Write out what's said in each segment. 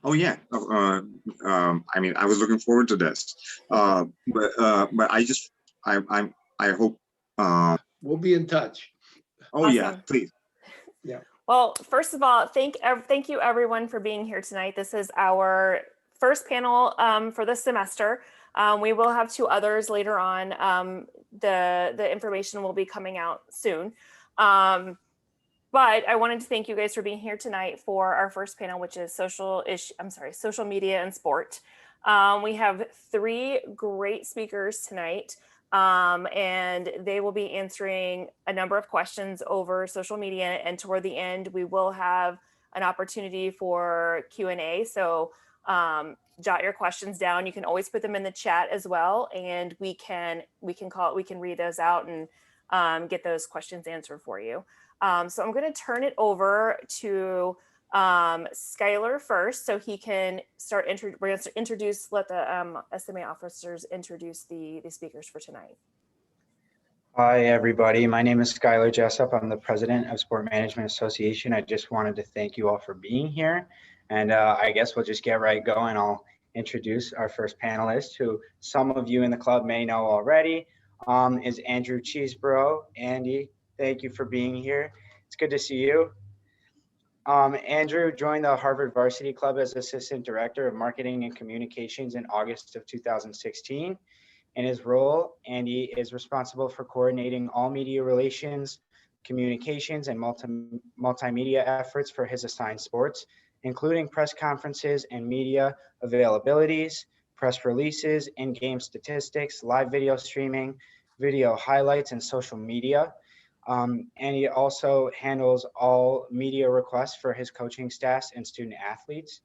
Oh yeah. I mean, I was looking forward to this. But I hope. We'll be in touch. Oh Awesome. yeah, please. Yeah. Well, first of all, thank you everyone for being here tonight. This is our first panel for this semester. We will have 2 others later on. The information will be coming out soon. But I wanted to thank you guys for being here tonight for our first panel, which is social media and sport. We have 3 great speakers tonight, and they will be answering a number of questions over social media. And toward the end, we will have an opportunity for Q&A. So jot your questions down. You can always put them in the chat as well, and we can read those out and get those questions answered for you. So I'm going to turn it over to Skylar first, so he can start. We're going to introduce. Let the SMA officers introduce the speakers for tonight. Hi, everybody. My name is Skylar Jessup. I'm the president of Sport Management Association. I just wanted to thank you all for being here. And I guess we'll just get right going. I'll introduce our first panelist, who some of you in the club may know already, is Andrew Chesebro. Andy, thank you for being here. It's good to see you. Andrew joined the Harvard Varsity Club as Assistant Director of Marketing and Communications in August of 2016. In his role, Andy is responsible for coordinating all media relations, communications, and multimedia efforts for his assigned sports, including press conferences and media availabilities, press releases, in-game statistics, live video streaming, video highlights, and social media. And he also handles all media requests for his coaching staff and student athletes.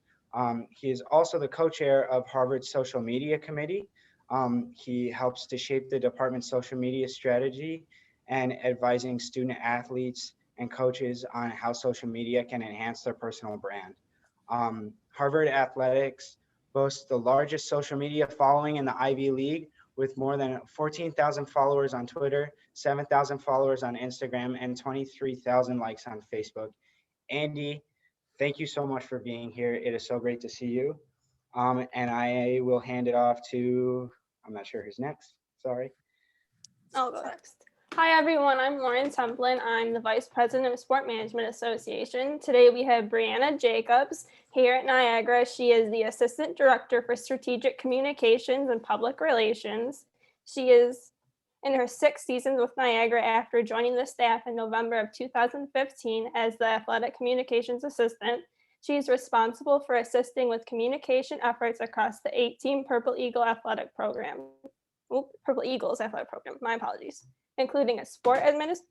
He is also the co-chair of Harvard's Social Media Committee. He helps to shape the department's social media strategy and advising student athletes and coaches on how social media can enhance their personal brand. Harvard Athletics boasts the largest social media following in the Ivy League, with more than 14,000 followers on Twitter, 7,000 followers on Instagram, and 23,000 likes on Facebook. Andy, thank you so much for being here. It is so great to see you. And I will hand it off to, I'm not sure who's next, sorry. I'll go next. Hi everyone, I'm Lauren Templin. I'm the Vice President of Sport Management Association. Today we have Breanna Jacobs here at Niagara. She is the Assistant Director for Strategic Communications and Public Relations. She is in her 6th season with Niagara after joining the staff in November of 2015 as the Athletic Communications Assistant. She is responsible for assisting with communication efforts across the 8-team Purple Eagles athletic program, my apologies, including a sport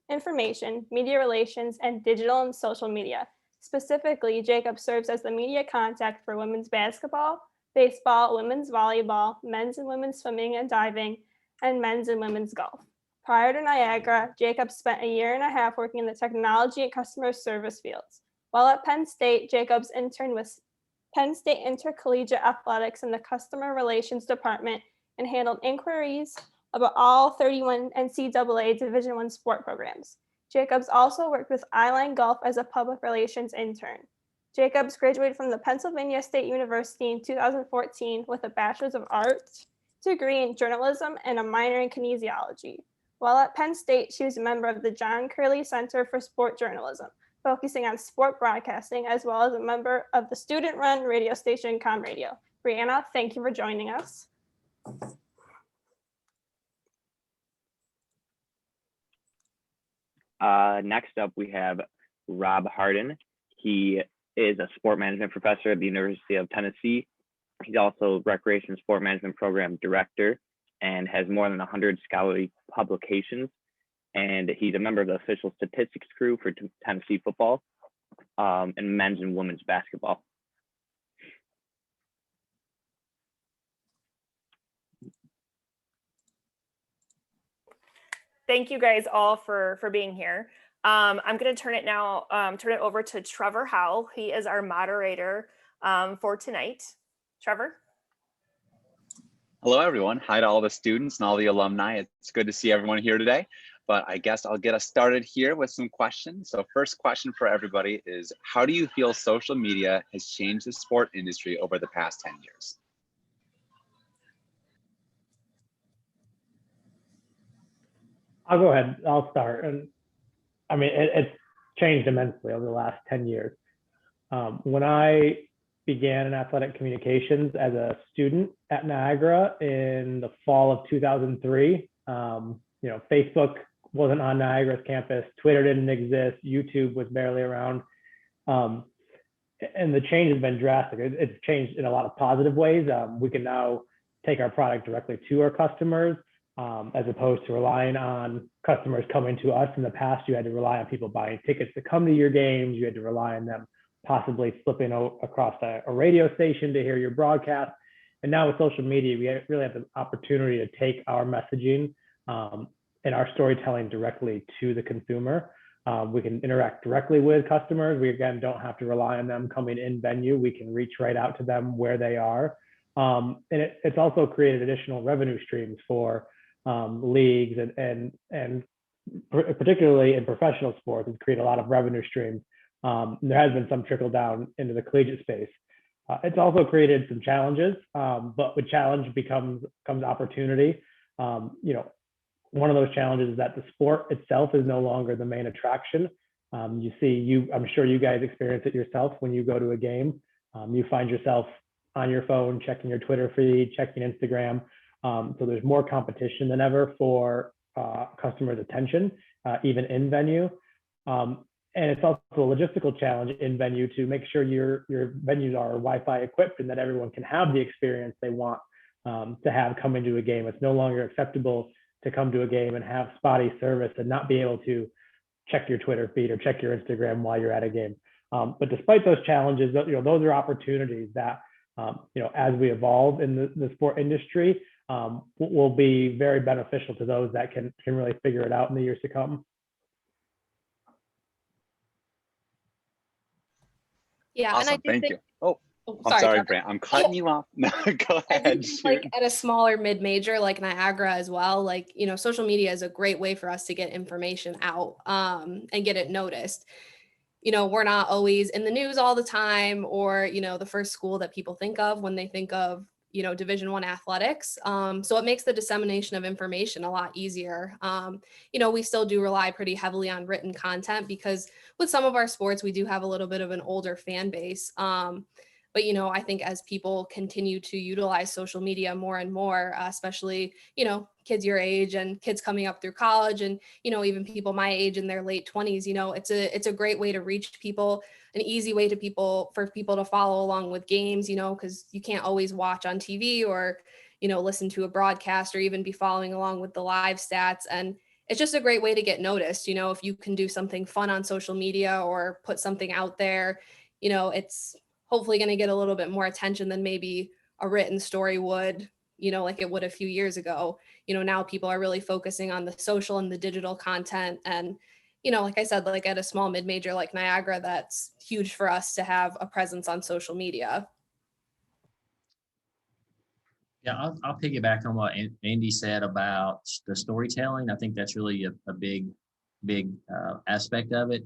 information, media relations, and digital and social media. Specifically, Jacob serves as the media contact for women's basketball, baseball, women's volleyball, men's and women's swimming and diving, and men's and women's golf. Prior to Niagara, Jacob spent 1.5 years working in the technology and customer service fields. While at Penn State, Jacobs interned with Penn State Intercollegiate Athletics in the Customer Relations Department and handled inquiries about all 31 NCAA Division I sport programs. Jacobs also worked with Eyeline Golf as a public relations intern. Jacobs graduated from the Pennsylvania State University in 2014 with a Bachelor's of Arts degree in journalism and a minor in kinesiology. While at Penn State, she was a member of the John Curley Center for Sport Journalism, focusing on sport broadcasting, as well as a member of the student-run radio station Com Radio. Breanna, thank you for joining us. Next up, we have Rob Hardin. He is a sport management professor at the University of Tennessee. He's also Recreation Sport Management Program Director and has more than 100 scholarly publications. And he's a member of the official statistics crew for Tennessee football and men's and women's basketball. Thank you guys all for being here. I'm going to turn it over to Trevor Howell. He is our moderator for tonight. Trevor. Hello, everyone. Hi to all the students and all the alumni. It's good to see everyone here today. but I guess I'll get us started here with some questions. So first question for everybody is, how do you feel social media has changed the sport industry over the past 10 years? I'll go ahead. I'll start. And I mean, it's changed immensely over the last 10 years. When I began in athletic communications as a student at Niagara in the fall of 2003, Facebook wasn't on Niagara's campus, Twitter didn't exist, YouTube was barely around. And the change has been drastic. It's changed in a lot of positive ways. We can now take our product directly to our customers, as opposed to relying on customers coming to us. In the past, you had to rely on people buying tickets to come to your games. You had to rely on them possibly flipping across a radio station to hear your broadcast. And now with social media, we really have the opportunity to take our messaging and our storytelling directly to the consumer. We can interact directly with customers. We, again, don't have to rely on them coming in venue. We can reach right out to them where they are. And it's also created additional revenue streams for leagues and particularly in professional sports. It's created a lot of revenue streams. There has been some trickle down into the collegiate space. It's also created some challenges, but with challenge comes opportunity. One of those challenges is that the sport itself is no longer the main attraction. I'm sure you guys experience it yourself when you go to a game. You find yourself on your phone, checking your Twitter feed, checking Instagram. So there's more competition than ever for customers' attention, even in venue. And it's also a logistical challenge in venue to make sure your venues are Wi-Fi equipped and that everyone can have the experience they want to have coming to a game. It's no longer acceptable to come to a game and have spotty service and not be able to check your Twitter feed or check your Instagram while you're at a game. But despite those challenges, those are opportunities that, as we evolve in the sport industry, will be very beneficial to those that can really figure it out in the years to come. Yeah, Awesome. and I do Thank think, you. Oh, I'm sorry, sorry, Dr. Brant. I'm cutting you off. No, go I ahead. think like at a smaller mid-major like Niagara as well, social media is a great way for us to get information out and get it noticed. We're not always in the news all the time or, the first school that people think of when they think of, Division I athletics. So it makes the dissemination of information a lot easier. We still do rely pretty heavily on written content because with some of our sports, we do have a little bit of an older fan base. But, I think as people continue to utilize social media more and more, especially, kids your age and kids coming up through college and, even people my age in their late 20s, it's a great way to reach people, an easy way for people to follow along with games, because you can't always watch on TV or, listen to a broadcast or even be following along with the live stats. And it's just a great way to get noticed. If you can do something fun on social media or put something out there, it's hopefully going to get a little bit more attention than maybe a written story would, like it would a few years ago. Now people are really focusing on the social and the digital content. And, like I said, like at a small mid-major like Niagara, that's huge for us to have a presence on social media. Yeah, I'll piggyback on what Andy said about the storytelling. I think that's really a big aspect of it.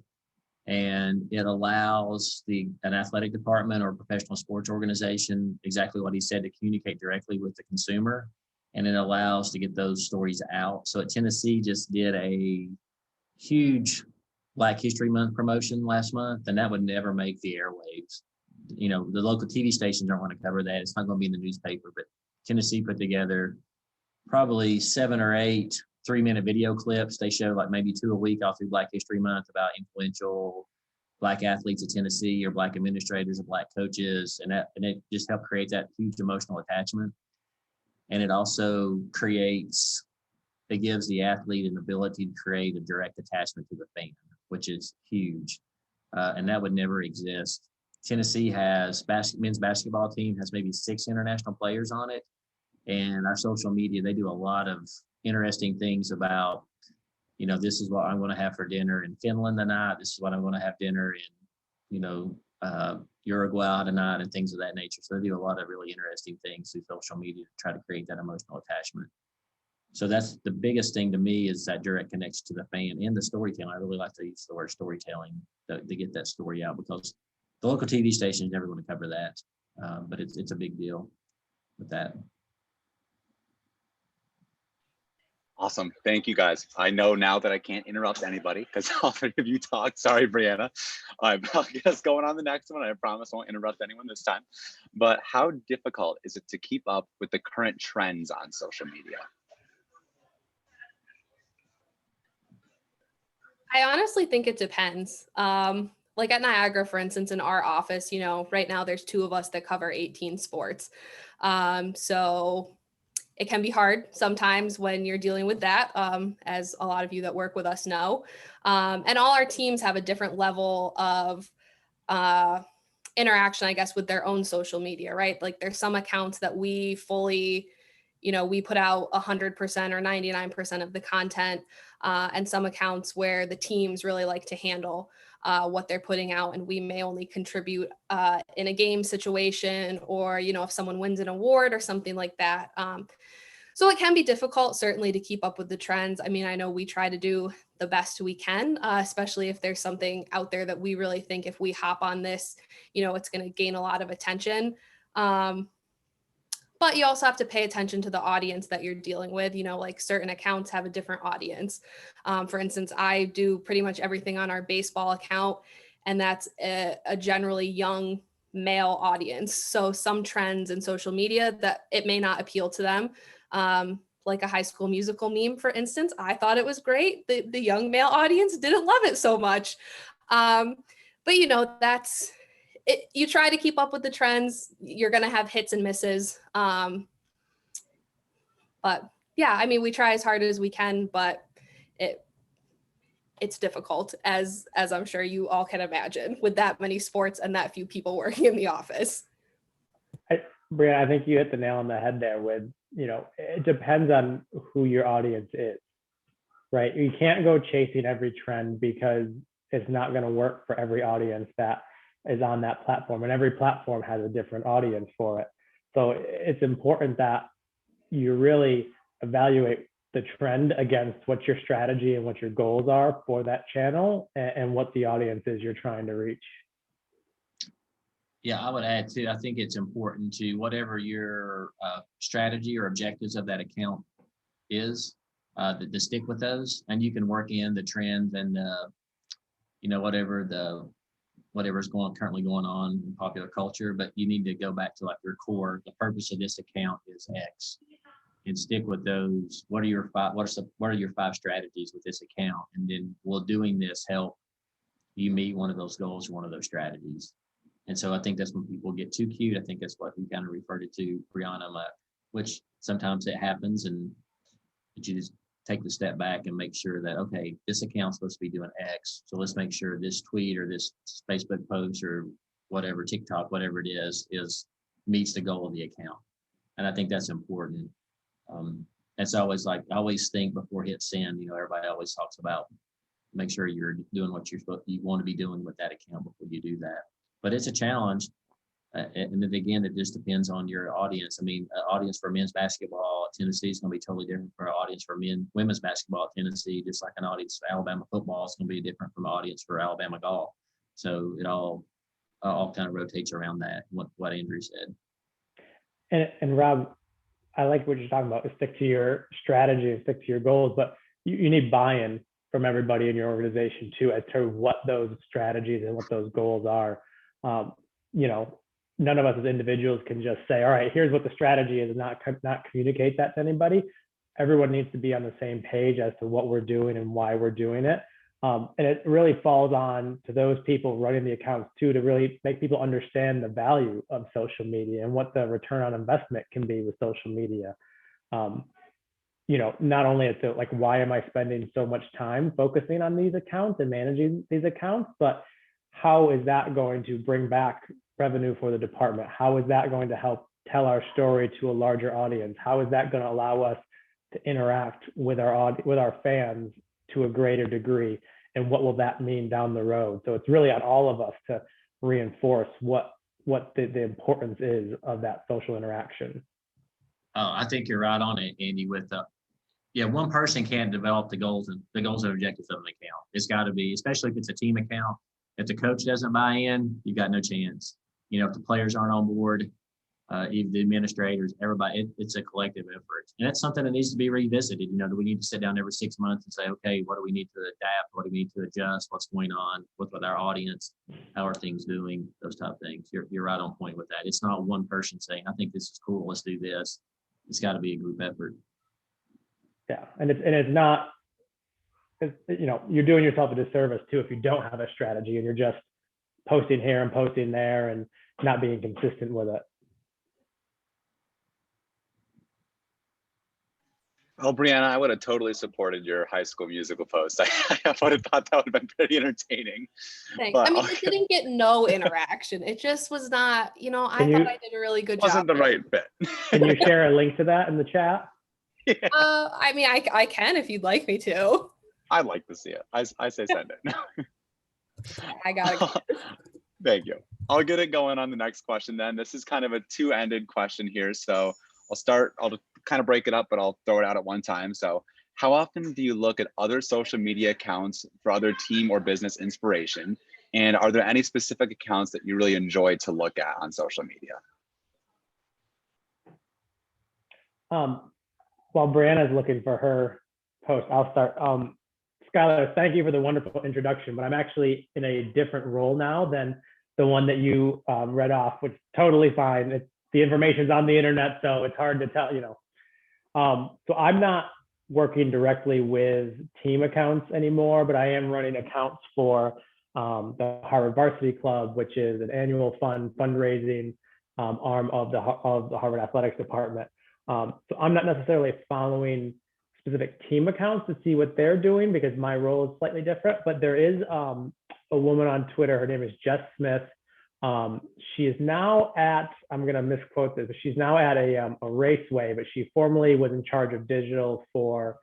And it allows an athletic department or professional sports organization, exactly what he said, to communicate directly with the consumer. And it allows to get those stories out. So at Tennessee just did a huge Black History Month promotion last month, and that would never make the airwaves. The local TV stations don't want to cover that. It's not going to be in the newspaper, but Tennessee put together probably 7 or 8 3-minute video clips. They show like maybe 2 a week all through Black History Month about influential Black athletes at Tennessee or Black administrators or Black coaches. And it just helped create that huge emotional attachment. And it also gives the athlete an ability to create a direct attachment to the fan, which is huge. And that would never exist. Tennessee has men's basketball team has maybe 6 international players on it. And our social media, they do a lot of interesting things about, this is what I'm going to have for dinner in Finland tonight. This is what I'm going to have dinner in, Uruguay tonight and things of that nature. So they do a lot of really interesting things through social media to try to create that emotional attachment. So that's the biggest thing to me, is that direct connection to the fan and the storytelling. I really like to use the word storytelling to get that story out, because the local TV station is never going to cover that. But it's a big deal with that. Awesome. Thank you, guys. I know now that I can't interrupt anybody because all three of you talked. Sorry, Breanna. I'll just going on the next one. I promise I won't interrupt anyone this time. But how difficult is it to keep up with the current trends on social media? I honestly think it depends. Like at Niagara, for instance, in our office, right now there's 2 of us that cover 18 sports. So it can be hard sometimes when you're dealing with that, as a lot of you that work with us know. And all our teams have a different level of interaction, I guess, with their own social media, right? Like there's some accounts that we fully, we put out 100% or 99% of the content, and some accounts where the teams really like to handle what they're putting out, and we may only contribute in a game situation, or if someone wins an award or something like that. So it can be difficult, certainly, to keep up with the trends. I mean, I know we try to do the best we can, especially if there's something out there that we really think if we hop on this, it's going to gain a lot of attention. But you also have to pay attention to the audience that you're dealing with. Like certain accounts have a different audience. For instance, I do pretty much everything on our baseball account, and that's a generally young male audience. So some trends in social media that it may not appeal to them. Like a High School Musical meme, for instance, I thought it was great. The young male audience didn't love it so much. But that's it. You try to keep up with the trends. You're going to have hits and misses. But yeah, I mean, we try as hard as we can, but it's difficult, as I'm sure you all can imagine, with that many sports and that few people working in the office. Breanna, I think you hit the nail on the head there with, it depends on who your audience is, right? You can't go chasing every trend, because it's not going to work for every audience that is on that platform, and every platform has a different audience for it. So it's important that you really evaluate the trend against what your strategy and what your goals are for that channel, and what the audience is you're trying to reach. Yeah, I would add too, I think it's important to, whatever your strategy or objectives of that account is, to stick with those, and you can work in the trends and whatever's currently going on in popular culture, but you need to go back to like your core. The purpose of this account is X, and stick with those. What are your 5 strategies with this account, and then will doing this help you meet one of those goals or one of those strategies? And so I think that's when people get too cute. I think that's what we kind of referred it to, Breanna, which sometimes it happens, and you just take the step back and make sure that, okay, this account's supposed to be doing X, so let's make sure this tweet or this Facebook post or whatever, TikTok, whatever it is meets the goal of the account. And I think that's important. It's always like, I always think before hit send, everybody always talks about make sure you're doing what you want to be doing with that account before you do that. But it's a challenge. And then again, it just depends on your audience. I mean, audience for men's basketball at Tennessee is going to be totally different from an audience for women's basketball at Tennessee, just like an audience for Alabama football is going to be different from an audience for Alabama golf. So it all kind of rotates around that, what Andrew said. And Rob, I like what you're talking about, is stick to your strategy and stick to your goals, but you need buy-in from everybody in your organization too, as to what those strategies and what those goals are. None of us as individuals can just say, all right, here's what the strategy is, and not communicate that to anybody. Everyone needs to be on the same page as to what we're doing and why we're doing it. And it really falls on to those people running the accounts too, to really make people understand the value of social media and what the return on investment can be with social media. Not only it's like, why am I spending so much time focusing on these accounts and managing these accounts, but how is that going to bring back revenue for the department? How is that going to help tell our story to a larger audience? How is that going to allow us to interact with our fans to a greater degree? And what will that mean down the road? So it's really on all of us to reinforce what the importance is of that social interaction. I think you're right on it, Andy, with yeah, one person can't develop the goals and objectives of an account. It's got to be, especially if it's a team account. If the coach doesn't buy in, you've got no chance. You know, if the players aren't on board, even the administrators, everybody, it's a collective effort. And it's something that needs to be revisited. You know, do we need to sit down every 6 months and say, okay, what do we need to adapt? What do we need to adjust? What's going on with our audience? How are things doing? Those type of things. You're right on point with that. It's not one person saying, I think this is cool, let's do this. It's got to be a group effort. Yeah, and it's not, you know, you're doing yourself a disservice too if you don't have a strategy and you're just posting here and posting there and not being consistent with it. Well, Breanna, I would have totally supported your High School Musical post. I would have thought that would have been pretty entertaining. Thanks. But I mean, it didn't get no interaction. It just was not, you know, I thought I did a really good job. Wasn't the right fit. Can you share a link to that in the chat? Yeah. I mean, I can if you'd like me to. I'd like to see it. I say send it. I got it. Thank you. I'll get it going on the next question then. This is kind of a two-ended question here. So I'll kind of break it up, but I'll throw it out at one time. So how often do you look at other social media accounts for other team or business inspiration? And are there any specific accounts that you really enjoy to look at on social media? While Breanna's looking for her post, I'll start. Skylar, thank you for the wonderful introduction, but I'm actually in a different role now than the one that you read off, which is totally fine. The information's on the internet, so it's hard to tell, you know. So I'm not working directly with team accounts anymore, but I am running accounts for the Harvard Varsity Club, which is an annual fundraising arm of the Harvard Athletics Department. So I'm not necessarily following specific team accounts to see what they're doing because my role is slightly different, but there is a woman on Twitter, her name is Jess Smith. She is now at, I'm going to misquote this, but she's now at a raceway, but she formerly was in charge of digital for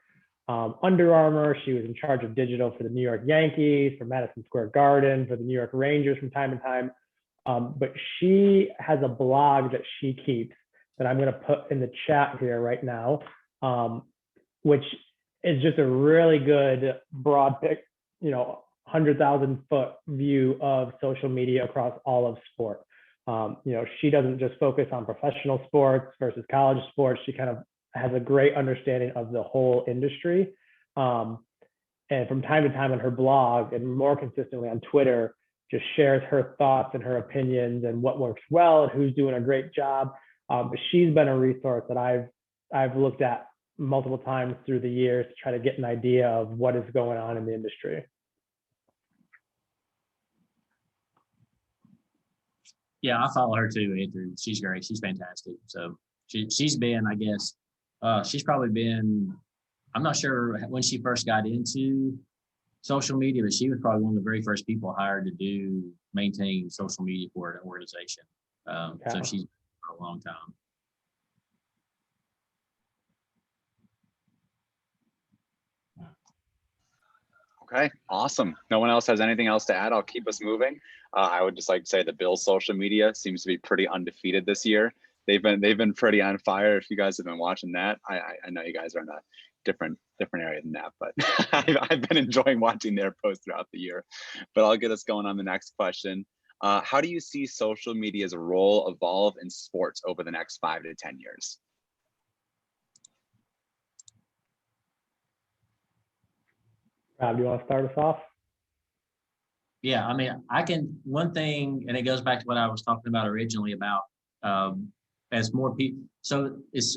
Under Armour. She was in charge of digital for the New York Yankees, for Madison Square Garden, for the New York Rangers from time to time. But she has a blog that she keeps that I'm going to put in the chat here right now, which is just a really good broad pick, you know, 100,000 foot view of social media across all of sport. You know, she doesn't just focus on professional sports versus college sports. She kind of has a great understanding of the whole industry. And from time to time on her blog and more consistently on Twitter, just shares her thoughts and her opinions and what works well and who's doing a great job. But she's been a resource that I've looked at multiple times through the years to try to get an idea of what is going on in the industry. Yeah, I follow her too, Andrew. She's great. She's fantastic. So she's been, I guess, she's probably been, I'm not sure when she first got into social media, but she was probably one of the very first people hired to maintain social media for an organization. So she's been for a long time. Okay, awesome. No one else has anything else to add. I'll keep us moving. I would just like to say the Bills social media seems to be pretty undefeated this year. They've been pretty on fire. If you guys have been watching that, I know you guys are in a different area than that, but I've been enjoying watching their posts throughout the year. But I'll get us going on the next question. How do you see social media's role evolve in sports over the next 5 to 10 years? Rob, do you want to start us off? Yeah, I mean, one thing, and it goes back to what I was talking about originally about as more people, so it's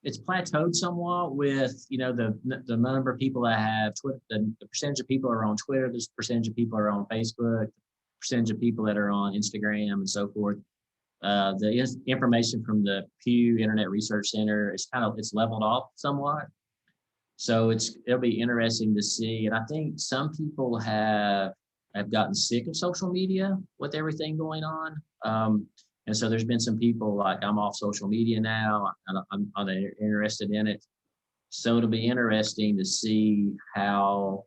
plateaued somewhat with, you know, the number of people that have Twitter, the percentage of people are on Twitter, the percentage of people are on Facebook, the percentage of people that are on Instagram and so forth. The information from the Pew Internet Research Center is it's leveled off somewhat. So it'll be interesting to see. And I think some people have gotten sick of social media with everything going on. And so there's been some people like, I'm off social media now, I'm not interested in it. So it'll be interesting to see how,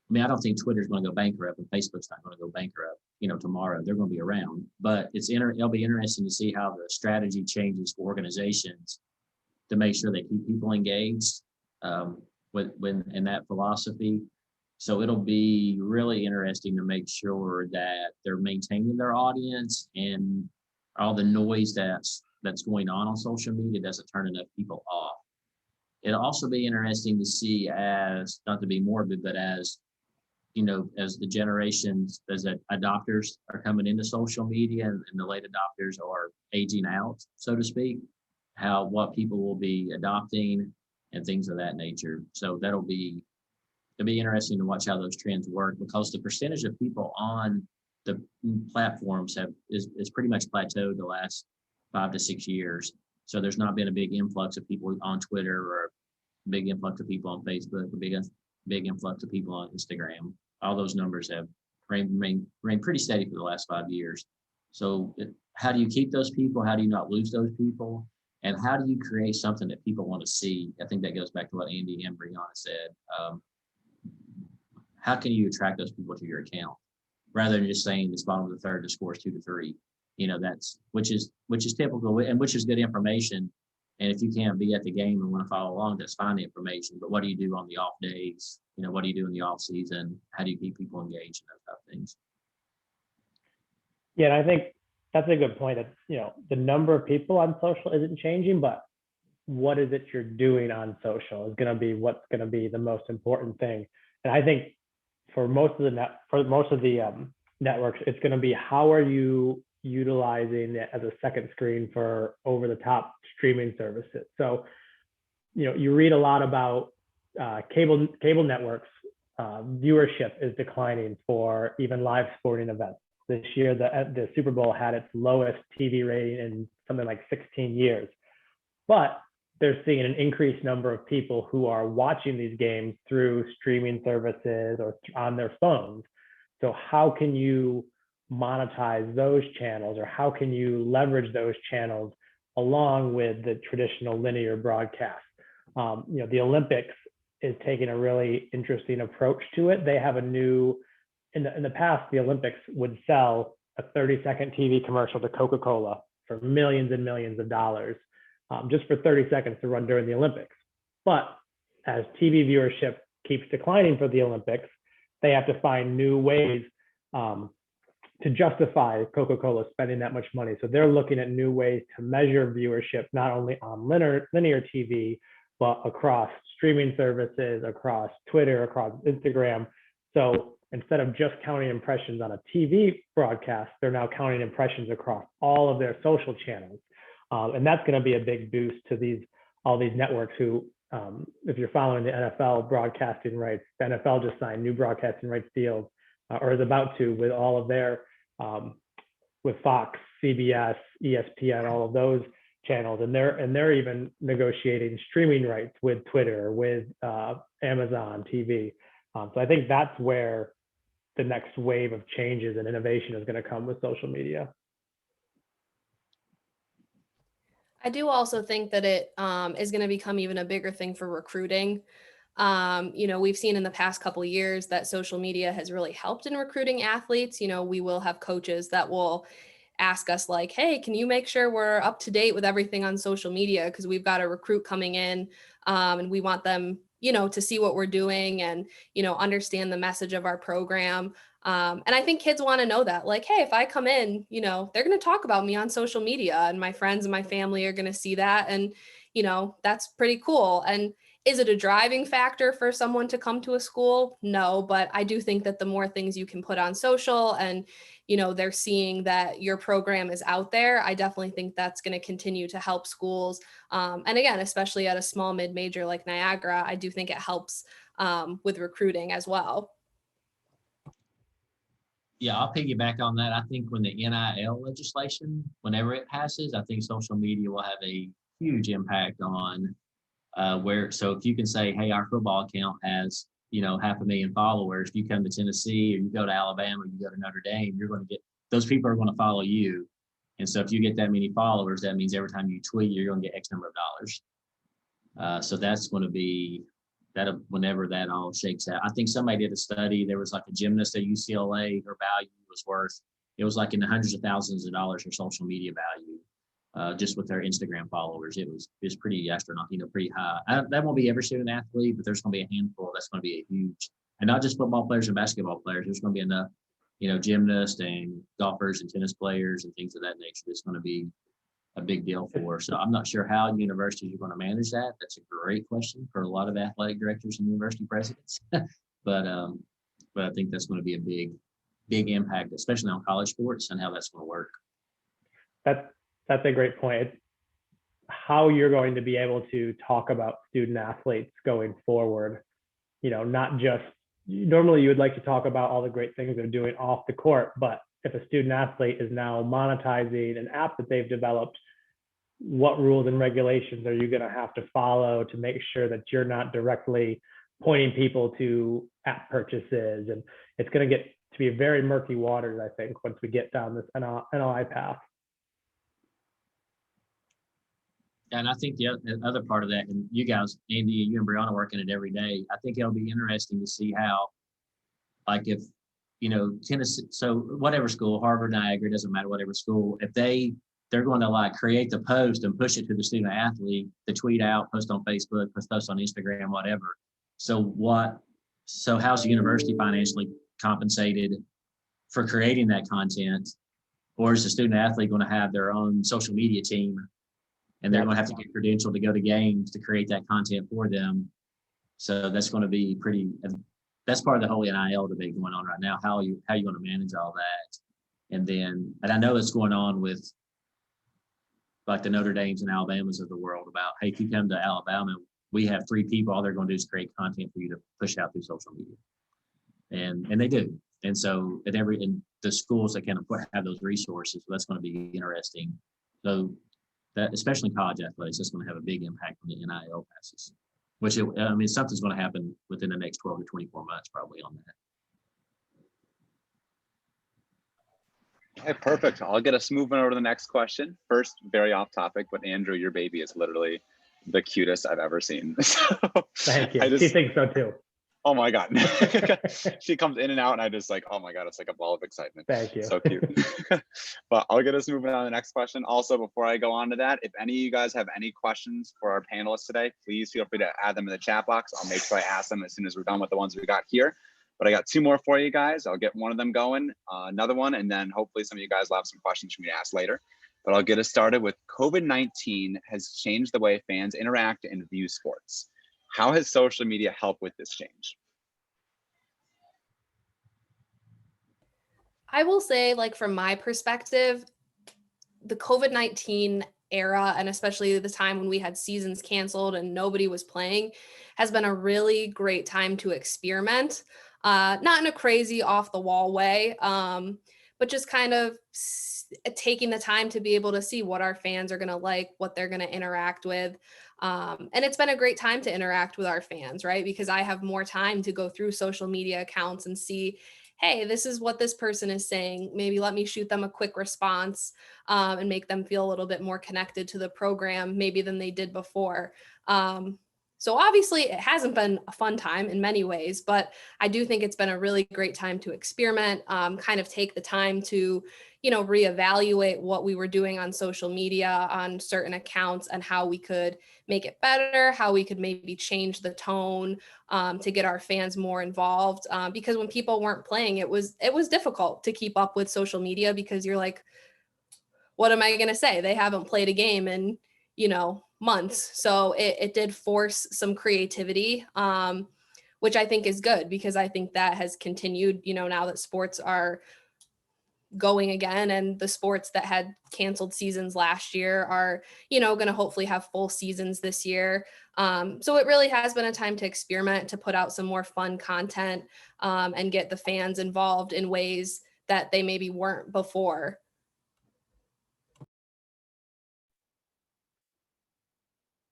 I mean, I don't think Twitter's going to go bankrupt and Facebook's not going to go bankrupt, you know, tomorrow. They're going to be around, but it'll be interesting to see how the strategy changes for organizations to make sure they keep people engaged in that philosophy. So it'll be really interesting to make sure that they're maintaining their audience and all the noise that's going on social media doesn't turn enough people off. It'll also be interesting to see, as not to be morbid, but as you know, as the generations, as the adopters are coming into social media and the late adopters are aging out, so to speak, what people will be adopting and things of that nature. So it'll be interesting to watch how those trends work, because the percentage of people on the platforms is pretty much plateaued the last 5 to 6 years. So there's not been a big influx of people on Twitter, or a big influx of people on Facebook, a big influx of people on Instagram. All those numbers have remained pretty steady for the last 5 years. So how do you keep those people? How do you not lose those people? And how do you create something that people want to see? I think that goes back to what Andy and Breanna said. How can you attract those people to your account, rather than just saying this bottom of the third, the score is 2-3? You know, which is typical, and which is good information. And if you can't be at the game and want to follow along, that's fine information. But what do you do on the off days? You know, what do you do in the off season? How do you keep people engaged in those type of things? Yeah, and I think that's a good point. That, you know, the number of people on social isn't changing, but what is it you're doing on social is going to be what's going to be the most important thing. And I think for most of the networks, it's going to be, how are you utilizing it as a second screen for over-the-top streaming services? So, you know, you read a lot about cable networks. Viewership is declining for even live sporting events. This year, the Super Bowl had its lowest TV rating in something like 16 years. But they're seeing an increased number of people who are watching these games through streaming services or on their phones. So how can you monetize those channels, or how can you leverage those channels along with the traditional linear broadcast? You know, the Olympics is taking a really interesting approach to it. They have a new, in the past, the Olympics would sell a 30-second TV commercial to Coca-Cola for millions and millions of dollars, just for 30 seconds to run during the Olympics. But as TV viewership keeps declining for the Olympics, they have to find new ways to justify Coca-Cola spending that much money. So they're looking at new ways to measure viewership, not only on linear TV, but across streaming services, across Twitter, across Instagram. So instead of just counting impressions on a TV broadcast, they're now counting impressions across all of their social channels. And that's going to be a big boost to all these networks who, if you're following the NFL broadcasting rights, the NFL just signed new broadcasting rights deals, or is about to, with all of their, with Fox, CBS, ESPN, all of those channels, and they're even negotiating streaming rights with Twitter, with Amazon TV. So I think that's where the next wave of changes and innovation is going to come with social media. I do also think that it is going to become even a bigger thing for recruiting. You know, we've seen in the past couple of years that social media has really helped in recruiting athletes. You know, we will have coaches that will ask us like, hey, can you make sure we're up to date with everything on social media? Because we've got a recruit coming in and we want them, you know, to see what we're doing and, you know, understand the message of our program. And I think kids want to know that, like, hey, if I come in, you know, they're going to talk about me on social media and my friends and my family are going to see that. And, you know, that's pretty cool. And is it a driving factor for someone to come to a school? No, but I do think that the more things you can put on social and, you know, they're seeing that your program is out there, I definitely think that's going to continue to help schools. And again, especially at a small mid-major like Niagara, I do think it helps with recruiting as well. Yeah, I'll piggyback on that. I think when the NIL legislation, whenever it passes, I think social media will have a huge impact on so if you can say, hey, our football account has, you know, 500,000 followers. If you come to Tennessee or you go to Alabama, or you go to Notre Dame, you're going to get, those people are going to follow you. And so if you get that many followers, that means every time you tweet, you're going to get X number of dollars. So that's going to be that whenever that all shakes out. I think somebody did a study. There was like a gymnast at UCLA, her value was worth, it was like in the hundreds of thousands of dollars her social media value. just with their Instagram followers. It was pretty astronomical, pretty high. That won't be every student athlete, but there's going to be a handful. That's going to be a huge, and not just football players and basketball players. There's going to be enough, gymnasts and golfers and tennis players and things of that nature. That's going to be a big deal for. So I'm not sure how universities are going to manage that. That's a great question for a lot of athletic directors and university presidents. but I think that's going to be a big impact, especially on college sports and how that's going to work. That's a great point. It's how you're going to be able to talk about student athletes going forward. Not just normally you would like to talk about all the great things they're doing off the court, but if a student athlete is now monetizing an app that they've developed, what rules and regulations are you going to have to follow to make sure that you're not directly pointing people to app purchases? And it's going to get to be very murky waters, I think, once we get down this NLI path. And I think the other part of that, and you guys, Andy, you and Breanna working it every day, I think it'll be interesting to see how, like if, Tennessee, so whatever school, Harvard, Niagara, doesn't matter, whatever school, if they're going to like create the post and push it to the student athlete, the tweet out, post on Facebook, post on Instagram, whatever. So how's the university financially compensated for creating that content? Or is the student athlete going to have their own social media team? And they're going to have to get credentialed to go to games to create that content for them. So that's going to be that's part of the whole NIL debate going on right now. How are you going to manage all that? And I know it's going on with like the Notre Dames and Alabamas of the world about, hey, if you come to Alabama, we have 3 people, all they're going to do is create content for you to push out through social media. And they do. And so in the schools that kind of have those resources, so that's going to be interesting. So that, especially in college athletics, that's going to have a big impact on the NIL passes, which something's going to happen within the next 12 to 24 months probably on that. Okay, perfect. I'll get us moving over to the next question. First, very off topic, but Andrew, your baby is literally the cutest I've ever seen. Thank you. She thinks so too. Oh my God. She comes in and out and I just like, oh my God, it's like a ball of excitement. Thank you. So cute. But I'll get us moving on to the next question. Also, before I go on to that, if any of you guys have any questions for our panelists today, please feel free to add them in the chat box. I'll make sure I ask them as soon as we're done with the ones we got here. But I got 2 more for you guys. I'll get one of them going, another one, and then hopefully some of you guys will have some questions for me to ask later. But I'll get us started with COVID-19 has changed the way fans interact and view sports. How has social media helped with this change? I will say, like, from my perspective, the COVID-19 era, and especially the time when we had seasons canceled and nobody was playing, has been a really great time to experiment. Not in a crazy off the wall way, but just kind of taking the time to be able to see what our fans are going to like, what they're going to interact with. And it's been a great time to interact with our fans, right? Because I have more time to go through social media accounts and see, hey, this is what this person is saying. Maybe let me shoot them a quick response and make them feel a little bit more connected to the program maybe than they did before. So obviously it hasn't been a fun time in many ways, but I do think it's been a really great time to experiment, kind of take the time to, reevaluate what we were doing on social media on certain accounts and how we could make it better, how we could maybe change the tone to get our fans more involved. Because when people weren't playing, it was difficult to keep up with social media because you're like, what am I going to say? They haven't played a game in, months. So it did force some creativity, which I think is good because I think that has continued, now that sports are going again and the sports that had canceled seasons last year are, going to hopefully have full seasons this year. So it really has been a time to experiment, to put out some more fun content and get the fans involved in ways that they maybe weren't before.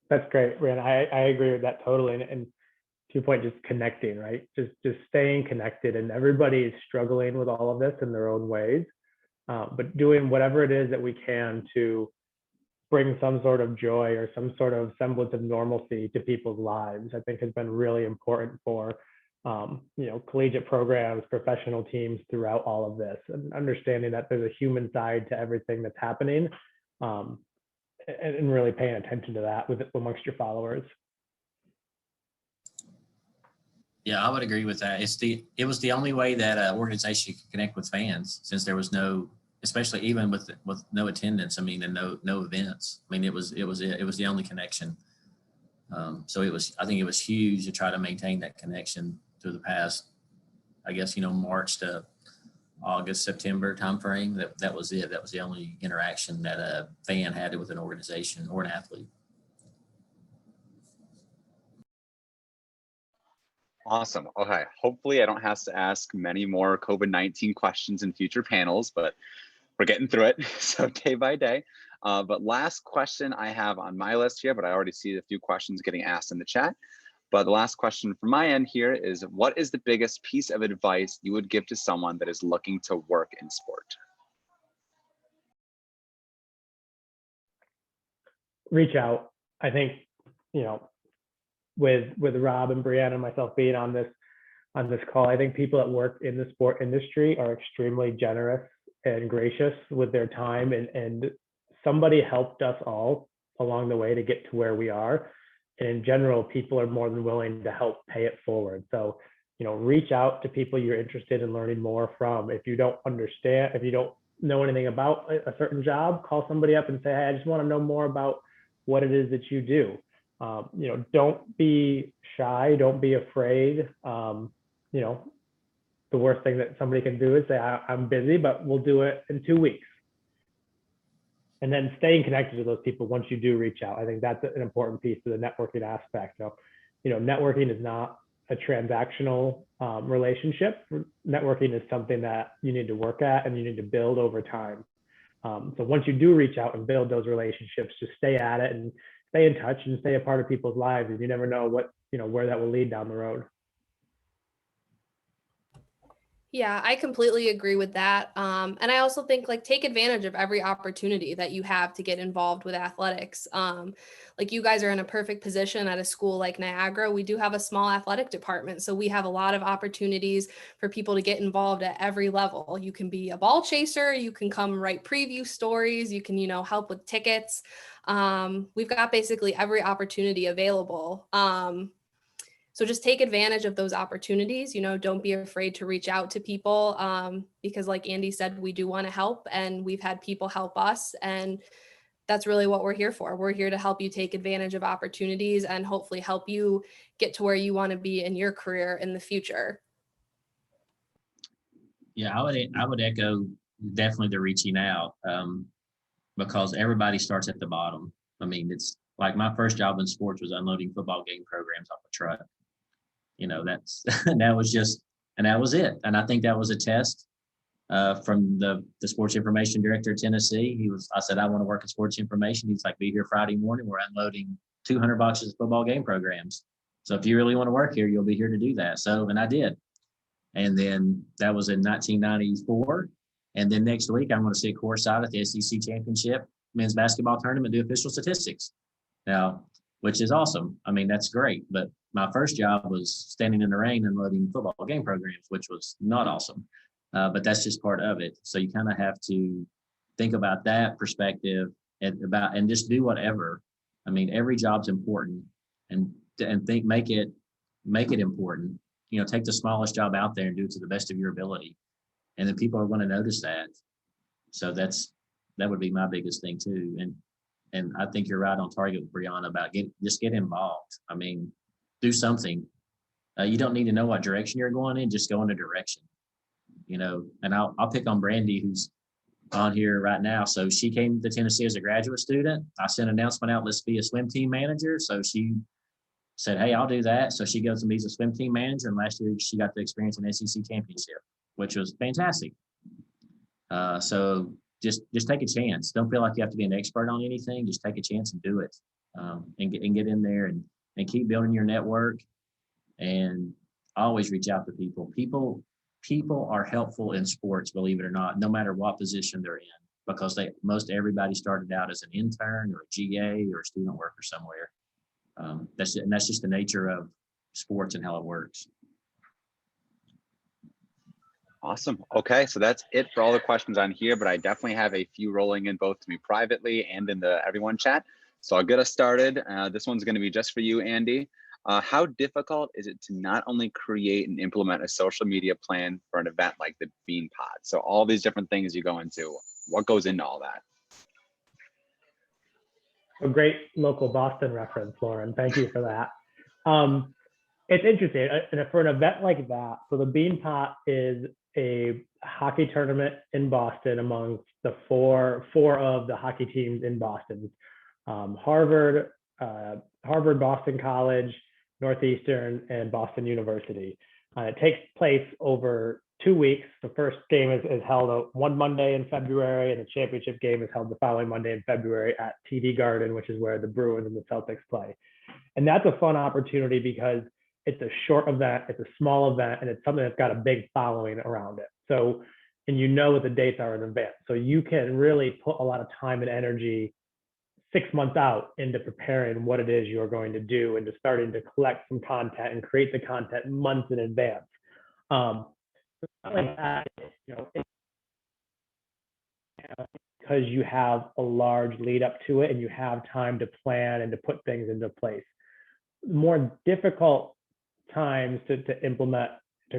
That's great, Breanna. I agree with that totally. And to your point, just connecting, right? Just staying connected, and everybody is struggling with all of this in their own ways. But doing whatever it is that we can to bring some sort of joy or some sort of semblance of normalcy to people's lives, I think has been really important for, collegiate programs, professional teams throughout all of this, and understanding that there's a human side to everything that's happening. and really paying attention to that with amongst your followers. Yeah, I would agree with that. It was the only way that an organization could connect with fans, since there was no, especially even with no attendance. I mean, and no events. I mean, it was the only connection. So I think it was huge to try to maintain that connection through the past, I guess, March to August, September timeframe. That was it. That was the only interaction that a fan had with an organization or an athlete. Awesome. Okay. Hopefully I don't have to ask many more COVID-19 questions in future panels, but we're getting through it. So day by day. But last question I have on my list here, but I already see a few questions getting asked in the chat. But the last question from my end here is, what is the biggest piece of advice you would give to someone that is looking to work in sport? Reach out. I think, with Rob and Breanna and myself being on this call, I think people that work in the sport industry are extremely generous and gracious with their time, and somebody helped us all along the way to get to where we are. And in general, people are more than willing to help pay it forward. So, reach out to people you're interested in learning more from. If you don't understand, if you don't know anything about a certain job, call somebody up and say, hey, I just want to know more about what it is that you do. Don't be shy, don't be afraid. The worst thing that somebody can do is say, I'm busy, but we'll do it in 2 weeks. And then staying connected to those people once you do reach out. I think that's an important piece of the networking aspect. Networking is not a transactional relationship. Networking is something that you need to work at and you need to build over time. So once you do reach out and build those relationships, just stay at it and stay in touch and stay a part of people's lives, and you never know where that will lead down the road. Yeah, I completely agree with that. And I also think take advantage of every opportunity that you have to get involved with athletics. You guys are in a perfect position at a school like Niagara. We do have a small athletic department, so we have a lot of opportunities for people to get involved at every level. You can be a ball chaser, you can come write preview stories, you can, help with tickets. We've got basically every opportunity available. So just take advantage of those opportunities. Don't be afraid to reach out to people because like Andy said, we do want to help, and we've had people help us, and that's really what we're here for. We're here to help you take advantage of opportunities and hopefully help you get to where you want to be in your career in the future. Yeah, I would echo definitely the reaching out because everybody starts at the bottom. I mean, it's like my first job in sports was unloading football game programs off a truck. That's that was it. And I think that was a test from the sports information director at Tennessee. I said, I want to work in sports information. He's like, be here Friday morning. We're unloading 200 boxes of football game programs. So if you really want to work here, you'll be here to do that. So, and I did. And then that was in 1994. And then next week, I'm going to sit courtside at the SEC Championship men's basketball tournament, do official statistics. Now, which is awesome. I mean, that's great. But my first job was standing in the rain and loading football game programs, which was not awesome. But that's just part of it. So you kind of have to think about that perspective and just do whatever. I mean, every job's important, and make it important. Take the smallest job out there and do it to the best of your ability, and then people are going to notice that. So that would be my biggest thing too. And I think you're right on target with Breanna about just get involved. I mean, do something. You don't need to know what direction you're going in, just go in a direction, and I'll pick on Brandy, who's on here right now. So she came to Tennessee as a graduate student. I sent an announcement out, let's be a swim team manager. So she said, hey, I'll do that. So she goes and be a swim team manager. And last year she got to experience an SEC championship, which was fantastic. So just take a chance. Don't feel like you have to be an expert on anything. Just take a chance and do it, and get in there and keep building your network, and always reach out to people. People are helpful in sports, believe it or not, no matter what position they're in, because most everybody started out as an intern or a GA or a student worker somewhere. That's just the nature of sports and how it works. Awesome. Okay, so that's it for all the questions on here, but I definitely have a few rolling in both to me privately and in the everyone chat. So I'll get us started. This one's going to be just for you, Andy. How difficult is it to not only create and implement a social media plan for an event like the Bean Pod? So all these different things you go into, what goes into all that? A great local Boston reference, Lauren. Thank you for that. It's interesting. And for an event like that, so the Bean Pot is a hockey tournament in Boston amongst the four of the hockey teams in Boston. Harvard, Boston College, Northeastern, and Boston University. It takes place over 2 weeks. The first game is held one Monday in February, and the championship game is held the following Monday in February at TD Garden, which is where the Bruins and the Celtics play. And that's a fun opportunity because it's a short event, it's a small event, and it's something that's got a big following around it. So, and you know what the dates are in advance. So you can really put a lot of time and energy 6 months out into preparing what it is you're going to do and to starting to collect some content and create the content months in advance. Like that, because you have a large lead up to it and you have time to plan and to put things into place. More difficult times to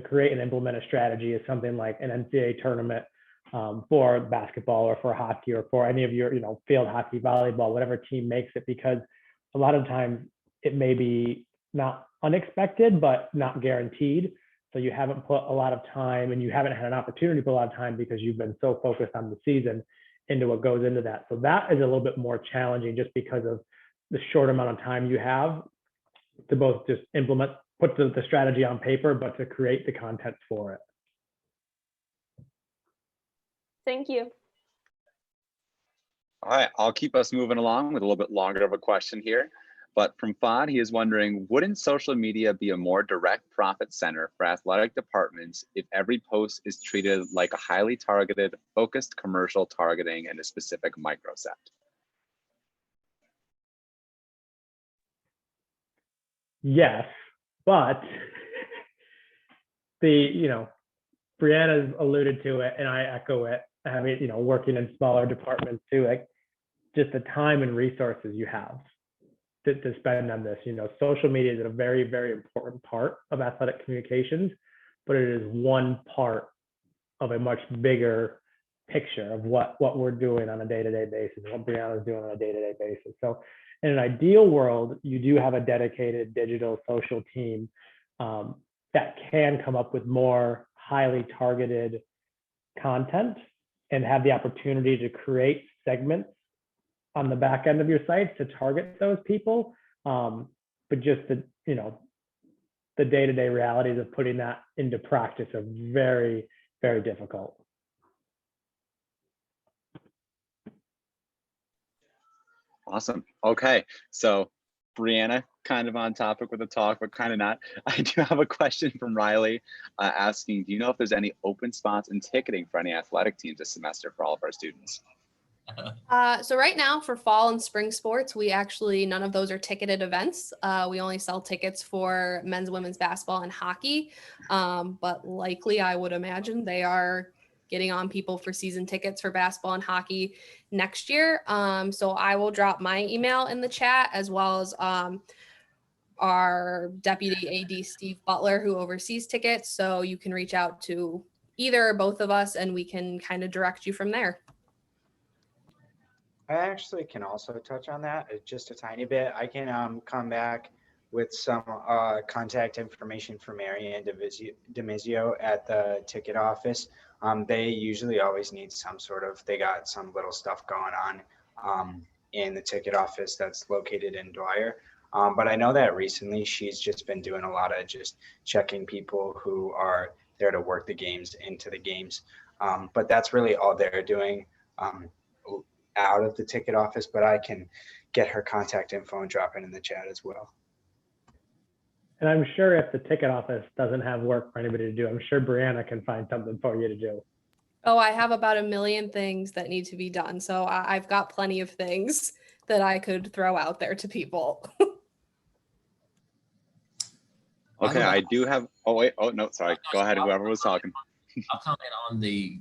create and implement a strategy is something like an NCAA tournament for basketball or for hockey or for any of your field hockey, volleyball, whatever team makes it, because a lot of times it may be not unexpected but not guaranteed. So you haven't put a lot of time and you haven't had an opportunity to put a lot of time because you've been so focused on the season into what goes into that. So that is a little bit more challenging just because of the short amount of time you have to both just put the strategy on paper, but to create the content for it. Thank you. All right, I'll keep us moving along with a little bit longer of a question here. But from Fod, he is wondering, wouldn't social media be a more direct profit center for athletic departments if every post is treated like a highly targeted, focused commercial targeting in a specific microset? Yes, but Breanna's alluded to it, and I echo it. Having working in smaller departments too, like just the time and resources you have to spend on this. Social media is a very, very important part of athletic communications, but it is one part of a much bigger picture of what we're doing on a day-to-day basis, what Breanna's doing on a day-to-day basis. So in an ideal world, you do have a dedicated digital social team that can come up with more highly targeted content and have the opportunity to create segments on the back end of your site to target those people. But just the day-to-day realities of putting that into practice are very, very difficult. Awesome. Okay, so Breanna, kind of on topic with the talk, but kind of not. I do have a question from Riley asking, do you know if there's any open spots in ticketing for any athletic teams this semester for all of our students? So right now for fall and spring sports, none of those are ticketed events. We only sell tickets for men's, women's basketball and hockey. But likely I would imagine they are getting on people for season tickets for basketball and hockey next year. So I will drop my email in the chat, as well as our deputy AD, Steve Butler, who oversees tickets. So you can reach out to either or both of us and we can kind of direct you from there. I actually can also touch on that just a tiny bit. I can come back with some contact information for Marianne DeMizio at the ticket office. They usually always need they got some little stuff going on in the ticket office that's located in Dwyer. But I know that recently she's just been doing a lot of just checking people who are there to work the games into the games. But that's really all they're doing out of the ticket office, but I can get her contact info and drop it in the chat as well. And I'm sure if the ticket office doesn't have work for anybody to do, I'm sure Breanna can find something for you to do. Oh, I have about 1 million things that need to be done. So I've got plenty of things that I could throw out there to people. Okay, I do have, oh no, sorry. Go ahead, whoever was talking. I'll comment on the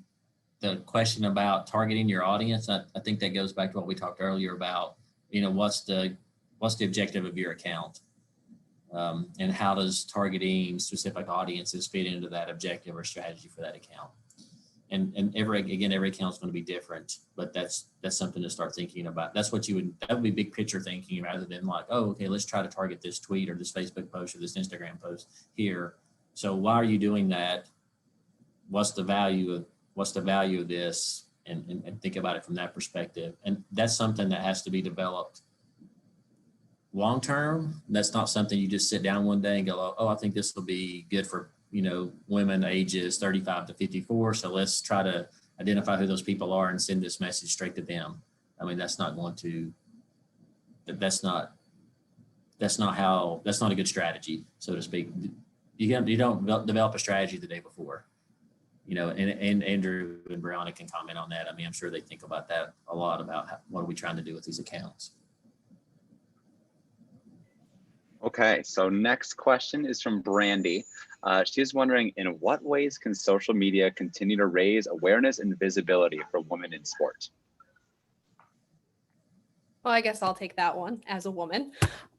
question about targeting your audience. I think that goes back to what we talked earlier about, what's the objective of your account, and how does targeting specific audiences fit into that objective or strategy for that account. And every account is going to be different, but that's something to start thinking about. That would be big picture thinking rather than like, oh, okay, let's try to target this tweet or this Facebook post or this Instagram post here. So why are you doing that? What's the value of this? And think about it from that perspective. And that's something that has to be developed long term. That's not something you just sit down one day and go, oh, I think this will be good for women ages 35 to 54. So let's try to identify who those people are and send this message straight to them. I mean, that's not a good strategy, so to speak. You don't develop a strategy the day before, and Andrew and Breanna can comment on that. I mean, I'm sure they think about that a lot about what are we trying to do with these accounts. Okay, so next question is from Brandy. She's wondering, in what ways can social media continue to raise awareness and visibility for women in sport? Well, I guess I'll take that one as a woman.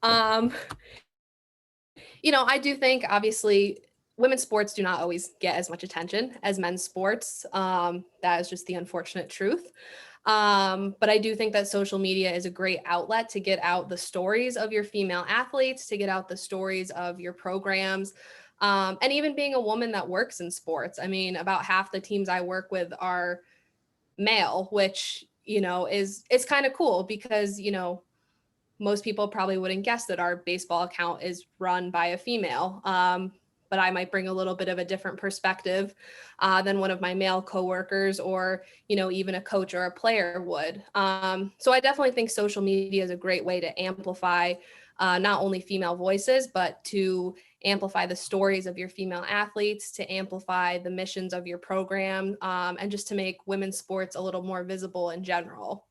I do think obviously women's sports do not always get as much attention as men's sports. That is just the unfortunate truth. But I do think that social media is a great outlet to get out the stories of your female athletes, to get out the stories of your programs, and even being a woman that works in sports. I mean, about half the teams I work with are male, which, it's kind of cool because, most people probably wouldn't guess that our baseball account is run by a female. But I might bring a little bit of a different perspective than one of my male coworkers or, even a coach or a player would. So I definitely think social media is a great way to amplify not only female voices, but to amplify the stories of your female athletes, to amplify the missions of your program, and just to make women's sports a little more visible in general.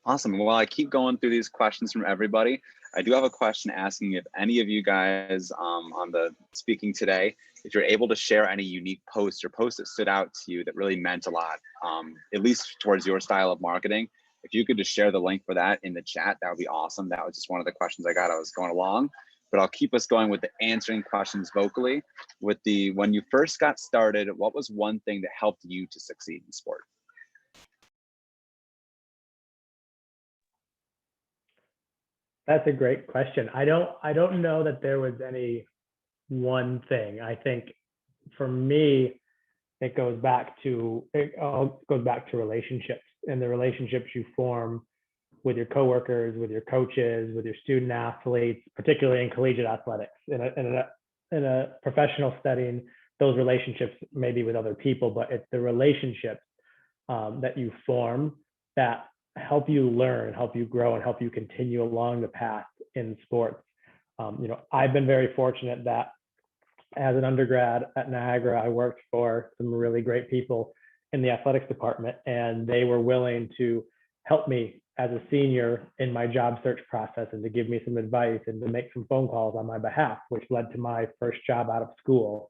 Awesome. Well, I keep going through these questions from everybody. I do have a question asking if any of you guys on the speaking today, if you're able to share any unique posts or posts that stood out to you that really meant a lot, at least towards your style of marketing. If you could just share the link for that in the chat, that would be awesome. That was just one of the questions I got. I was going along, but I'll keep us going with the answering questions vocally. When you first got started, what was one thing that helped you to succeed in sport? That's a great question. I don't know that there was any one thing. I think for me, it goes back to relationships, and the relationships you form with your coworkers, with your coaches, with your student athletes, particularly in collegiate athletics. In a professional setting, those relationships may be with other people, but it's the relationships that you form that help you learn, help you grow, and help you continue along the path in sports. I've been very fortunate that as an undergrad at Niagara, I worked for some really great people in the athletics department, and they were willing to help me as a senior in my job search process and to give me some advice and to make some phone calls on my behalf, which led to my first job out of school.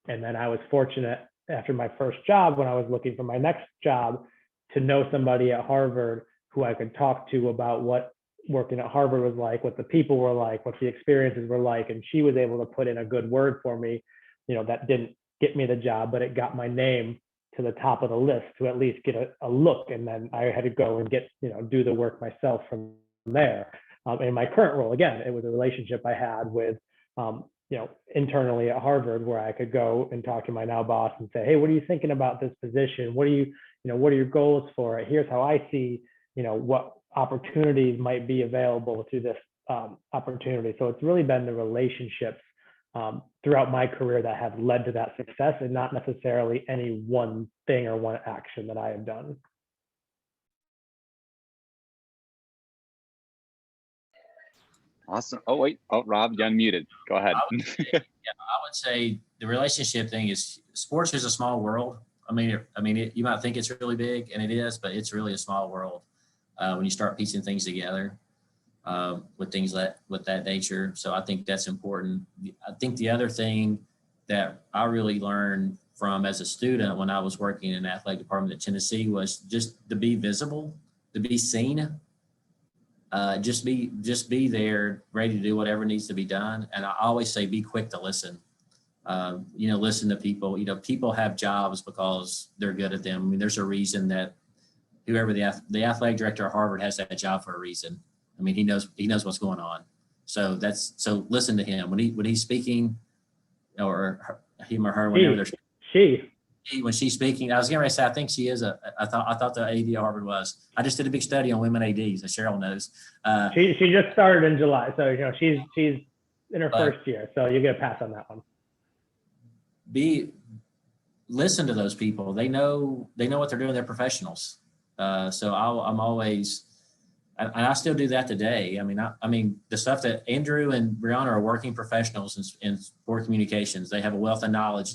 And then I was fortunate after my first job, when I was looking for my next job, to know somebody at Harvard who I could talk to about what working at Harvard was like, what the people were like, what the experiences were like. And she was able to put in a good word for me, that didn't get me the job, but it got my name to the top of the list to at least get a look. And then I had to go and get, do the work myself from there. In my current role, again, it was a relationship I had with, internally at Harvard, where I could go and talk to my now boss and say, hey, what are you thinking about this position? What are your goals for it? Here's how I see, what opportunities might be available to this opportunity. So it's really been the relationships throughout my career that have led to that success, and not necessarily any one thing or one action that I have done. Awesome. Oh, wait. Oh, Rob, you unmuted. Go ahead. I would say the relationship thing is, sports is a small world. I mean, you might think it's really big, and it is, but it's really a small world when you start piecing things together. with things with that nature. So I think that's important. I think the other thing that I really learned from as a student when I was working in the athletic department at Tennessee was just to be visible, to be seen. Just be there, ready to do whatever needs to be done. And I always say, be quick to listen. Listen to people. People have jobs because they're good at them. I mean, there's a reason that whoever the athletic director of Harvard has that job for a reason. I mean, he knows what's going on. So listen to him when he's speaking, or him or her, whenever when she's speaking. I was getting ready to say, I think she is I thought the AD at Harvard was. I just did a big study on women ADs, as Cheryl knows. She just started in July, so she's in her first year, so you get a pass on that one. Listen to those people. They know what they're doing. They're professionals. So I'm always, and I still do that today. I mean, the stuff that Andrew and Breanna are working professionals in sport communications. They have a wealth of knowledge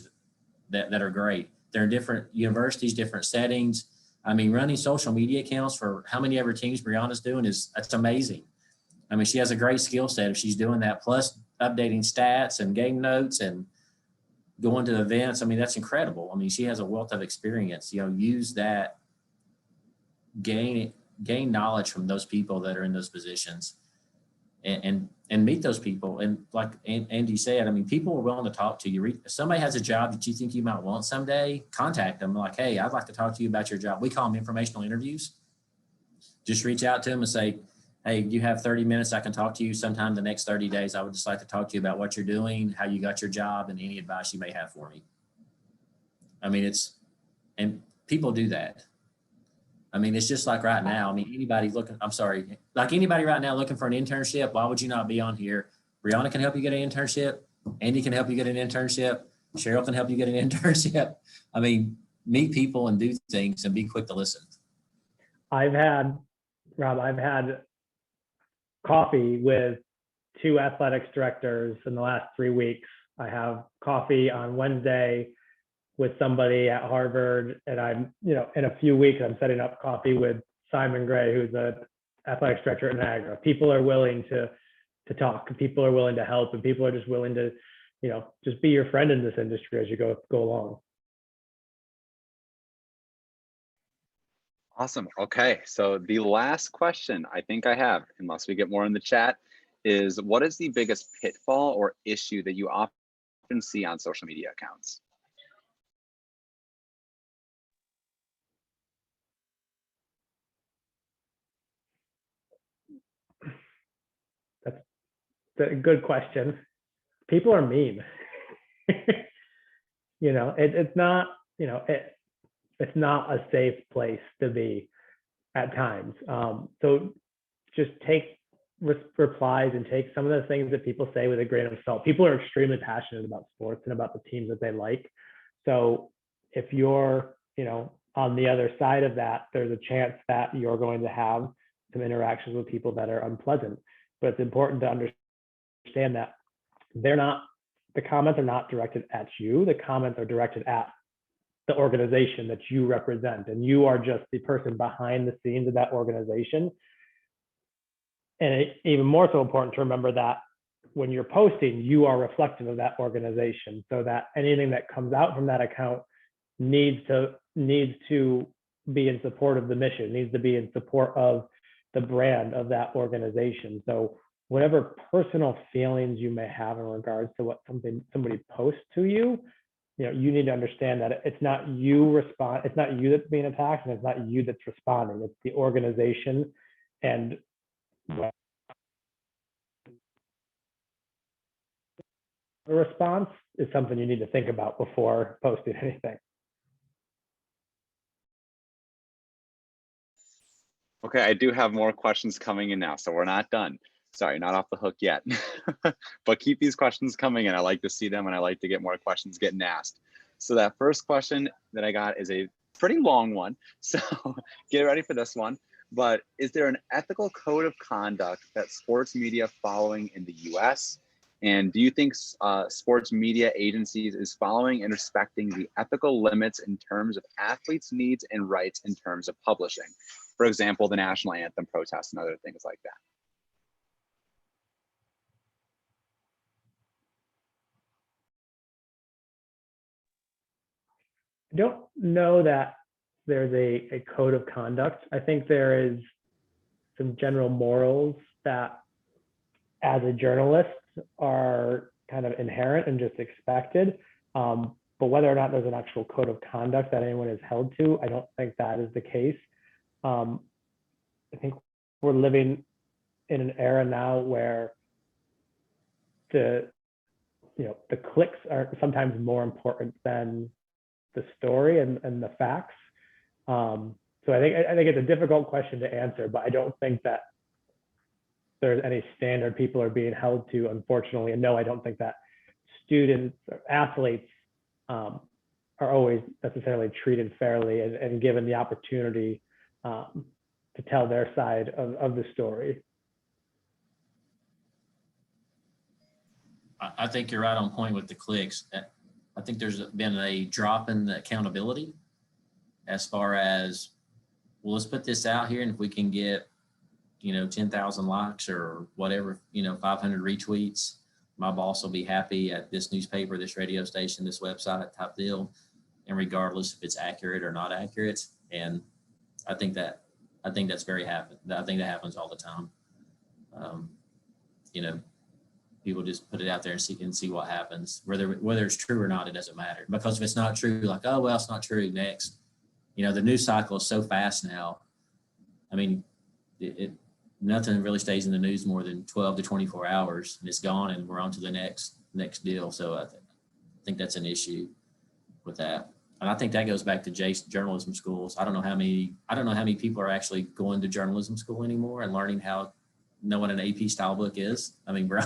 that are great. They're in different universities, different settings. I mean, running social media accounts for how many ever teams Breanna's doing that's amazing. I mean, she has a great skill set if she's doing that, plus updating stats and game notes and going to events. I mean, that's incredible. I mean, she has a wealth of experience. Use that, gain knowledge from those people that are in those positions, and meet those people. And like Andy said, I mean, people are willing to talk to you. If somebody has a job that you think you might want someday, contact them. Like, hey, I'd like to talk to you about your job. We call them informational interviews. Just reach out to them and say, hey, you have 30 minutes. I can talk to you sometime the next 30 days. I would just like to talk to you about what you're doing, how you got your job, and any advice you may have for me. I mean, and people do that. I mean, it's just like right now. I mean, anybody right now looking for an internship, why would you not be on here? Breanna can help you get an internship. Andy can help you get an internship. Cheryl can help you get an internship. I mean, meet people and do things and be quick to listen. I've had coffee with 2 athletics directors in the last 3 weeks. I have coffee on Wednesday with somebody at Harvard, and I'm, in a few weeks, I'm setting up coffee with Simon Gray, who's the athletics director at Niagara. People are willing to talk, people are willing to help, and people are just willing to, just be your friend in this industry as you go along. Awesome. Okay, so the last question I think I have, unless we get more in the chat, is what is the biggest pitfall or issue that you often see on social media accounts? That's a good question. People are mean. It's not, it's not a safe place to be at times. So just take replies and take some of the things that people say with a grain of salt. People are extremely passionate about sports and about the teams that they like. So if you're, on the other side of that, there's a chance that you're going to have some interactions with people that are unpleasant. But it's important to understand that the comments are not directed at you. The comments are directed at the organization that you represent, and you are just the person behind the scenes of that organization. And it's even more so important to remember that when you're posting, you are reflective of that organization, so that anything that comes out from that account needs to be in support of the mission, needs to be in support of the brand of that organization. So whatever personal feelings you may have in regards to what somebody posts to you, you need to understand that it's not you that's being attacked, and it's not you that's responding. It's the organization. And a response is something you need to think about before posting anything. Okay, I do have more questions coming in now, so we're not done. Sorry, not off the hook yet. But keep these questions coming in. I like to see them, and I like to get more questions getting asked. So that first question that I got is a pretty long one, so get ready for this one. But is there an ethical code of conduct that sports media following in the US? And do you think sports media agencies is following and respecting the ethical limits in terms of athletes' needs and rights in terms of publishing? For example, the national anthem protests and other things like that. I don't know that there's a code of conduct. I think there is some general morals that as a journalist are kind of inherent and just expected. But whether or not there's an actual code of conduct that anyone is held to, I don't think that is the case. I think we're living in an era now where the clicks are sometimes more important than the story and the facts. So I think it's a difficult question to answer, but I don't think that there's any standard people are being held to, unfortunately. And no, I don't think that students or athletes are always necessarily treated fairly and given the opportunity to tell their side of the story. I think you're right on point with the clicks. I think there's been a drop in the accountability as far as, well, let's put this out here, and if we can get 10,000 likes or whatever, 500 retweets, my boss will be happy at this newspaper, this radio station, this website type deal, and regardless if it's accurate or not accurate. And I think that's very happen. I think that happens all the time. People just put it out there and see what happens. Whether it's true or not, it doesn't matter. Because if it's not true, like, oh well, it's not true. Next, the news cycle is so fast now. I mean, nothing really stays in the news more than 12 to 24 hours, and it's gone, and we're on to the next deal. So I think that's an issue with that. And I think that goes back to journalism schools. I don't know how many people are actually going to journalism school anymore and learning how know what an AP style book is. I mean, bro,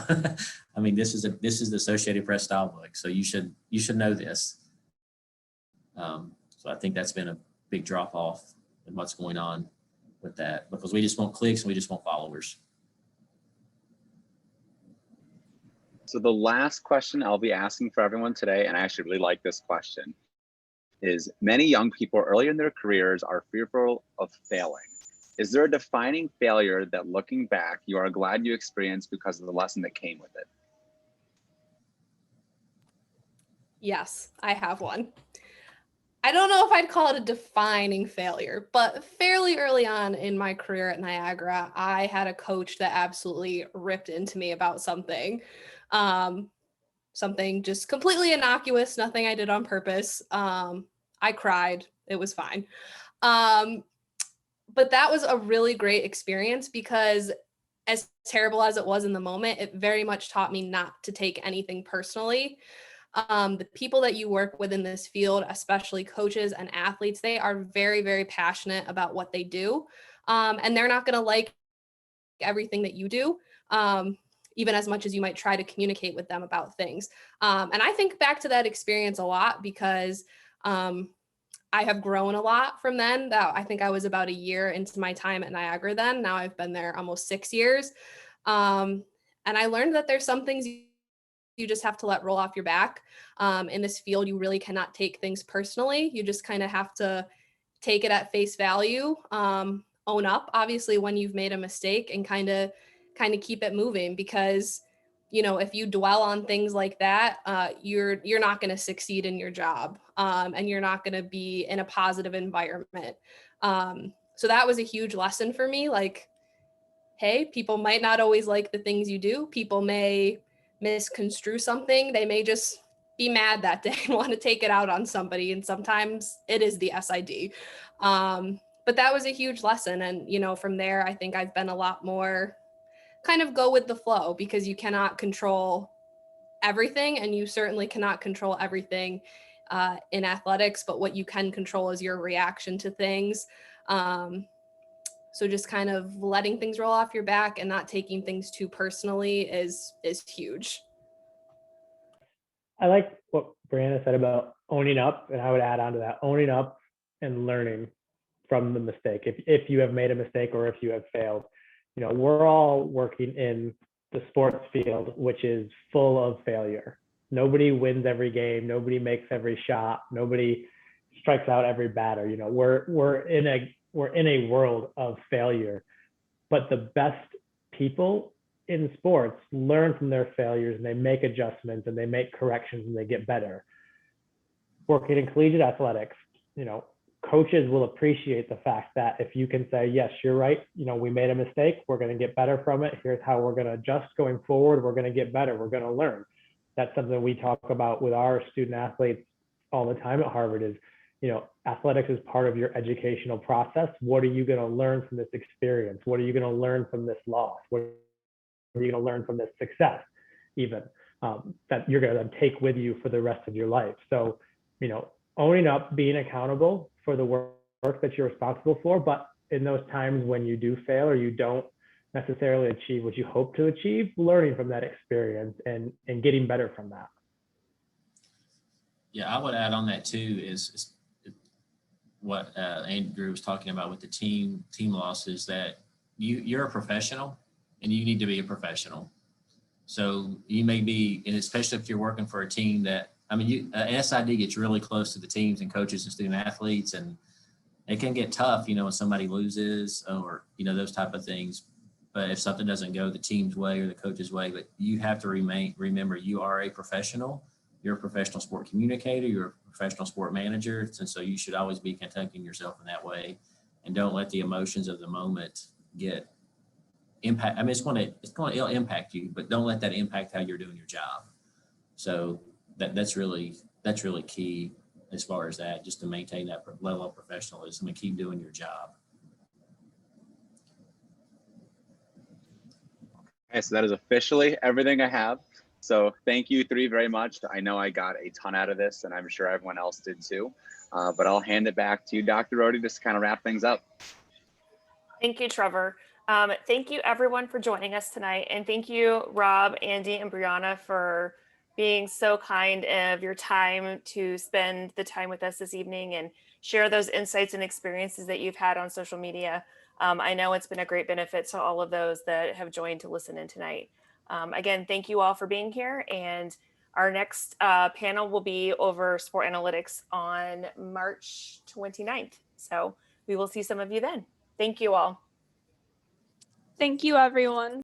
this is the Associated Press style book, so you should know this. So I think that's been a big drop off in what's going on with that, because we just want clicks and we just want followers. So the last question I'll be asking for everyone today, and I actually really like this question, is many young people early in their careers are fearful of failing. Is there a defining failure that, looking back, you are glad you experienced because of the lesson that came with it? Yes, I have one. I don't know if I'd call it a defining failure, but fairly early on in my career at Niagara, I had a coach that absolutely ripped into me about something. Something just completely innocuous, nothing I did on purpose. I cried. It was fine. But that was a really great experience because, as terrible as it was in the moment, it very much taught me not to take anything personally. The people that you work with in this field, especially coaches and athletes, they are very, very passionate about what they do. And they're not going to like everything that you do, even as much as you might try to communicate with them about things. And I think back to that experience a lot because I have grown a lot from then. I think I was about a year into my time at Niagara then. Now I've been there almost 6 years. And I learned that there's some things you just have to let roll off your back. In this field, you really cannot take things personally. You just kind of have to take it at face value, own up, obviously, when you've made a mistake, and kind of keep it moving, because if you dwell on things like that, you're not going to succeed in your job, and you're not going to be in a positive environment. So that was a huge lesson for me. Like, hey, people might not always like the things you do. People may misconstrue something. They may just be mad that day and want to take it out on somebody. And sometimes it is the SID. But that was a huge lesson. And, from there, I think I've been a lot more kind of go with the flow, because you cannot control everything, and you certainly cannot control everything in athletics, but what you can control is your reaction to things. So just kind of letting things roll off your back and not taking things too personally is huge. I like what Breanna said about owning up, and I would add on to that, owning up and learning from the mistake. If you have made a mistake or if you have failed, we're all working in the sports field, which is full of failure. Nobody wins every game. Nobody makes every shot. Nobody strikes out every batter. We're in a world of failure, but the best people in sports learn from their failures, and they make adjustments, and they make corrections, and they get better. working in collegiate athletics, coaches will appreciate the fact that if you can say, yes, you're right, we made a mistake, we're going to get better from it. Here's how we're going to adjust going forward. We're going to get better. We're going to learn. That's something we talk about with our student athletes all the time at Harvard is, athletics is part of your educational process. What are you going to learn from this experience? What are you going to learn from this loss? What are you going to learn from this success, even that you're going to take with you for the rest of your life? So, owning up, being accountable for the work that you're responsible for, but in those times when you do fail or you don't necessarily achieve what you hope to achieve, learning from that experience and getting better from that. Yeah, I would add on that too is what Andrew was talking about with the team losses, that you're a professional and you need to be a professional. So you may be, and especially if you're working for a team that, SID gets really close to the teams and coaches and student athletes, and it can get tough, when somebody loses or, those type of things. But if something doesn't go the team's way or the coach's way, but you have to remember you are a professional. You're a professional sport communicator. You're a professional sport manager. And so you should always be conducting yourself in that way, and don't let the emotions of the moment get impact. It'll impact you, but don't let that impact how you're doing your job. So that's really key as far as that, just to maintain that level of professionalism and keep doing your job. Okay, so that is officially everything I have. So thank you three very much. I know I got a ton out of this, and I'm sure everyone else did too. But I'll hand it back to you, Dr. Rohde, just to kind of wrap things up. Thank you, Trevor. Thank you everyone for joining us tonight. And thank you, Rob, Andy, and Breanna for being so kind of your time to spend the time with us this evening and share those insights and experiences that you've had on social media. I know it's been a great benefit to all of those that have joined to listen in tonight. Again, thank you all for being here. And our next panel will be over sport analytics on March 29th. So we will see some of you then. Thank you all. Thank you, everyone.